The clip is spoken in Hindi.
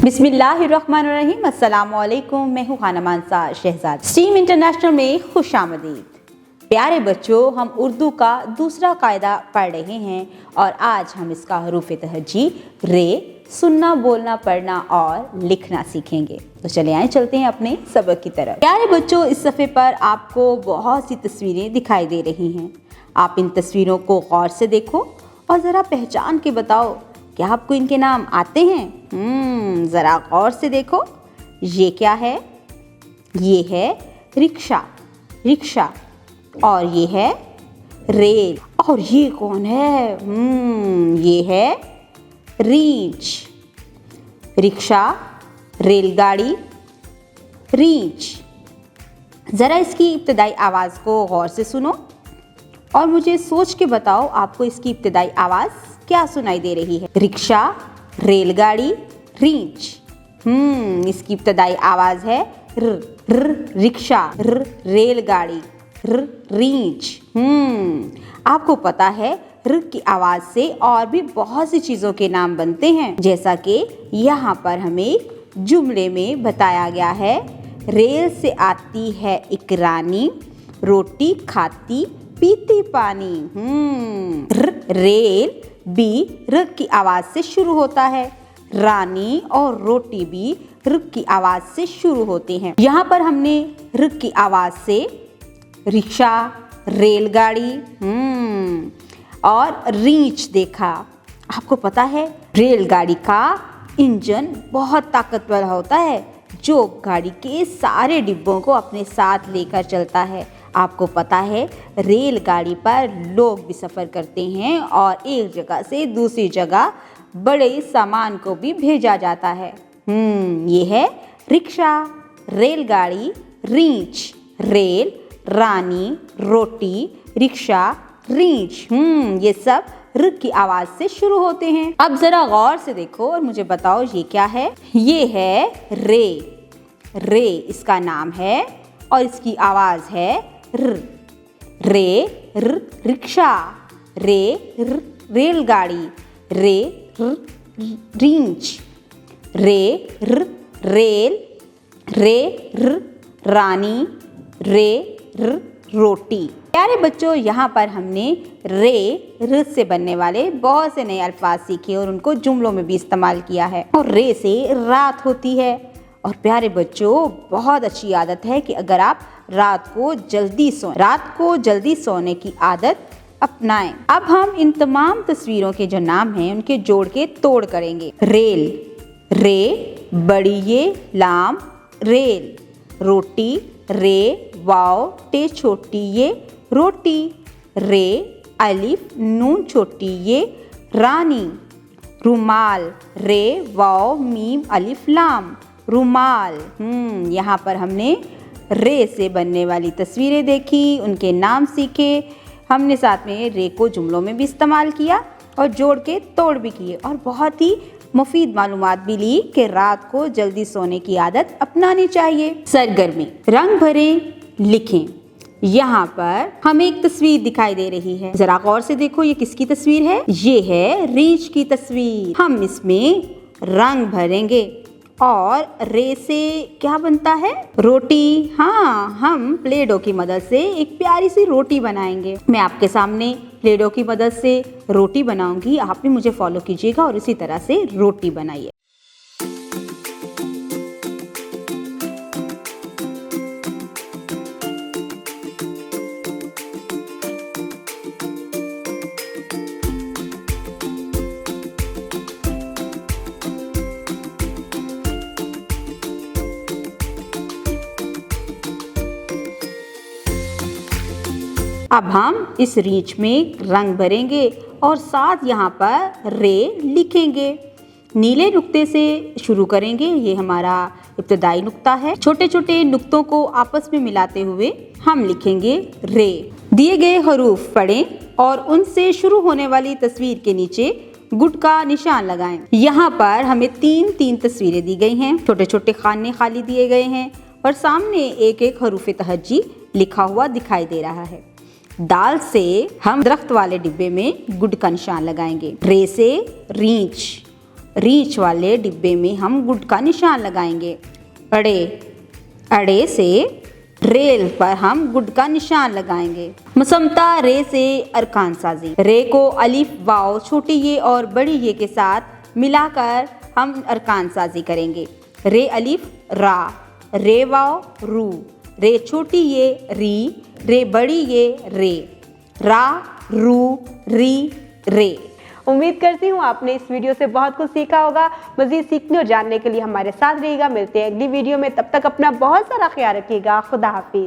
बिस्मिल्लाहिर्रहमानिर्रहीम। अस्सलामुअलैकुम। मैं हूँ खाना मानसा शहजाद। स्ट्रीम इंटरनेशनल में खुशामदीद। प्यारे बच्चों, हम उर्दू का दूसरा कायदा पढ़ रहे हैं और आज हम इसका हरूफ तहज्जी रे सुनना, बोलना, पढ़ना और लिखना सीखेंगे। तो चले आए, चलते हैं अपने सबक की तरफ। प्यारे बच्चों, इस सफ़े पर आपको बहुत सी तस्वीरें दिखाई दे रही हैं। आप इन तस्वीरों को गौर से देखो और ज़रा पहचान के बताओ, क्या आपको इनके नाम आते हैं? ज़रा गौर से देखो, ये क्या है? ये है रिक्शा, रिक्शा। और ये है रेल। और ये कौन है? ये है रींच। रिक्शा, रेलगाड़ी, रींच। ज़रा इसकी इब्तदाई आवाज़ को गौर से सुनो और मुझे सोच के बताओ, आपको इसकी इब्तदाई आवाज़ क्या सुनाई दे रही है? रिक्शा, रेलगाड़ी, रींच। इसकी इब्तदाई आवाज़ है र, रिक्शा, रेलगाड़ी, रींच। आपको पता है र की आवाज़ से और भी बहुत सी चीज़ों के नाम बनते हैं, जैसा कि यहाँ पर हमें जुमले में बताया गया है। रेल से आती है एक रानी, रोटी खाती पीती पानी। रेल भी र की आवाज़ से शुरू होता है। रानी और रोटी भी र की आवाज़ से शुरू होते हैं। यहाँ पर हमने र की आवाज़ से रिक्शा, रेलगाड़ी और रींच देखा। आपको पता है रेलगाड़ी का इंजन बहुत ताकतवर होता है, जो गाड़ी के सारे डिब्बों को अपने साथ लेकर चलता है। आपको पता है रेलगाड़ी पर लोग भी सफ़र करते हैं और एक जगह से दूसरी जगह बड़े सामान को भी भेजा जाता है। ये है रिक्शा, रेलगाड़ी, रींच। रेल, रानी, रोटी, रिक्शा, रींच, ये सब र की आवाज़ से शुरू होते हैं। अब ज़रा गौर से देखो और मुझे बताओ, ये क्या है? ये है रे। रे इसका नाम है और इसकी आवाज़ है र। रे रिक्शा, रे रेलगाड़ी, रे रींच, रे रेल, रे रानी, रे रोटी। प्यारे बच्चों, यहाँ पर हमने रे से बनने वाले बहुत से नए अल्फाज सीखे और उनको जुमलों में भी इस्तेमाल किया है। और रे से रात होती है। और प्यारे बच्चों, बहुत अच्छी आदत है कि अगर आप रात को जल्दी सोने की आदत अपनाएं। अब हम इन तमाम तस्वीरों के जो नाम हैं उनके जोड़ के तोड़ करेंगे। रेल, रे बड़ी ये लाम रेल। रोटी, रे वाव टे छोटी ये रोटी। रे अलिफ नून छोटी ये रानी। रुमाल, रे वाव मीम अलिफ लाम रुमाल। यहाँ पर हमने रे से बनने वाली तस्वीरें देखी, उनके नाम सीखे। हमने साथ में रे को जुमलों में भी इस्तेमाल किया और जोड़ के तोड़ भी किए और बहुत ही मुफीद मालूमात भी ली कि रात को जल्दी सोने की आदत अपनानी चाहिए। सरगर्मी, रंग भरें, लिखें। यहाँ पर हमें एक तस्वीर दिखाई दे रही है, जरा गौर से देखो, ये किसकी तस्वीर है? ये है रींच की तस्वीर। हम इसमें रंग भरेंगे और रे से क्या बनता है? रोटी। हाँ, हम प्ले डो की मदद से एक प्यारी सी रोटी बनाएंगे। मैं आपके सामने प्ले डो की मदद से रोटी बनाऊंगी, आप भी मुझे फॉलो कीजिएगा और इसी तरह से रोटी बनाइए। अब हम इस रींच में रंग भरेंगे और साथ यहाँ पर रे लिखेंगे। नीले नुक्ते से शुरू करेंगे, ये हमारा इब्तदाई नुक्ता है। छोटे छोटे नुक्तों को आपस में मिलाते हुए हम लिखेंगे रे। दिए गए हरूफ पढ़ें और उनसे शुरू होने वाली तस्वीर के नीचे गुड का निशान लगाएं। यहाँ पर हमें तीन तस्वीरें दी गई हैं, छोटे छोटे खाने खाली दिए गए हैं और सामने एक एक हरूफ तहज्जी लिखा हुआ दिखाई दे रहा है। दाल से हम दरख्त वाले डिब्बे में गुड का निशान लगाएंगे। रे से रींच, रीछ वाले डिब्बे में हम गुड का निशान लगाएंगे। अड़े, अड़े से रेल पर हम गुड का निशान लगाएंगे। मुसम्ता रे से अरकान साजी। रे को अलिफ वाव छोटी ये और बड़ी ये के साथ मिलाकर हम अरकान साजी करेंगे। रे अलिफ रा, रे वाव रू, रे छोटी ये री, रे बड़ी ये रे, रा रू री रे। उम्मीद करती हूँ आपने इस वीडियो से बहुत कुछ सीखा होगा। मज़ीद सीखने और जानने के लिए हमारे साथ रहिएगा। मिलते हैं अगली वीडियो में, तब तक अपना बहुत सारा ख्याल रखिएगा। खुदा हाफिज़।